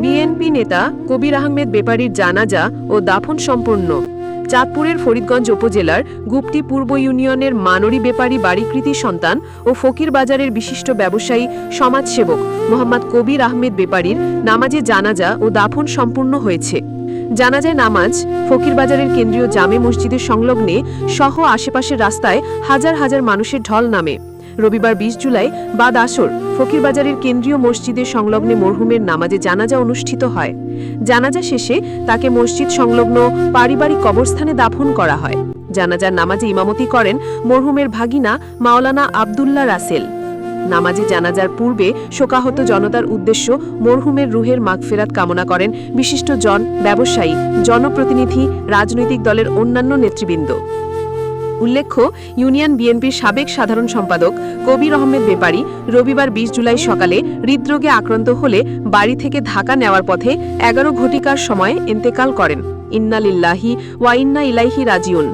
BNP নেতা কবির আহমেদ বেপারীর জানাজা ও দাফন সম্পন্ন। চাঁদপুরের ফরিদগঞ্জ উপজেলার গুপ্তি পূর্ব ইউনিয়নের মানরী বেপারী বাড়িকৃতি সন্তান ও ফকির বাজারের বিশিষ্ট ব্যবসায়ী সমাজসেবক মোহাম্মদ কবির আহমেদ বেপারীর নামাজে জানাজা ও দাফন সম্পূর্ণ হয়েছে। জানাজায় নামাজ ফকিরবাজারের কেন্দ্রীয় জামে মসজিদের সংলগ্নে সহ আশেপাশের রাস্তায় হাজার হাজার মানুষের ঢল নামে। রবিবার ২০ জুলাই বাদ আসর ফকিরবাজারের কেন্দ্রীয় মসজিদের সংলগ্নে মরহুমের নামাজে জানাজা অনুষ্ঠিত হয়। জানাজা শেষে তাকে মসজিদ সংলগ্ন পারিবারিক কবরস্থানে দাফন করা হয়। জানাজার নামাজে ইমামতি করেন মরহুমের ভাগিনা মাওলানা আবদুল্লাহ রাসেল। নামাজে জানাজার পূর্বে শোকাহত জনতার উদ্দেশ্য মরহুমের রুহের মাগফিরাত কামনা করেন বিশিষ্ট জন, ব্যবসায়ী, জনপ্রতিনিধি, রাজনৈতিক দলের অন্যান্য নেতৃবৃন্দ। উল্লেখ্য, ইউনিয়ন বিএনপির সাবেক সাধারণ সম্পাদক কবির আহমেদ বেপারী রবিবার ২০ জুলাই সকালে হৃদরোগে আক্রান্ত হলে বাড়ি থেকে ঢাকা নেওয়ার পথে ১১ ঘটিকার সময় ইন্তেকাল করেন। ইন্না লিল্লাহি ওয়া ইন্না ইলাইহি রাজিউন।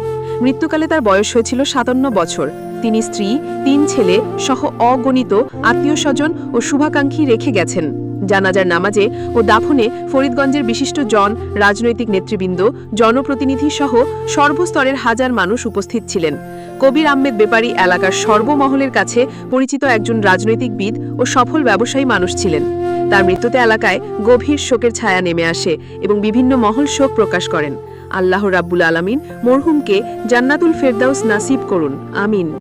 মৃত্যুকালে তার বয়স হয়েছিল ৫৭ বছর। তিনি স্ত্রী, ৩ ছেলে সহ অগণিত আত্মীয়স্বজন ও শুভাকাঙ্ক্ষী রেখে গেছেন। জানাজার নামাজে ও দাফনে ফরিদগঞ্জের বিশিষ্ট জন, রাজনৈতিক নেতৃবৃন্দ, জনপ্রতিনিধি সহ সর্বস্তরের হাজার মানুষ উপস্থিত ছিলেন। কবির আহমেদ বেপারী এলাকার সর্বমহলের কাছে পরিচিত একজন রাজনৈতিকবিদ ও সফল ব্যবসায়ী মানুষ ছিলেন। তার মৃত্যুতে এলাকায় গভীর শোকের ছায়া নেমে আসে এবং বিভিন্ন মহল শোক প্রকাশ করেন। আল্লাহ রাব্বুল আলামিন মরহুমকে জান্নাতুল ফেরদাউস নাসিব করুন, আমিন।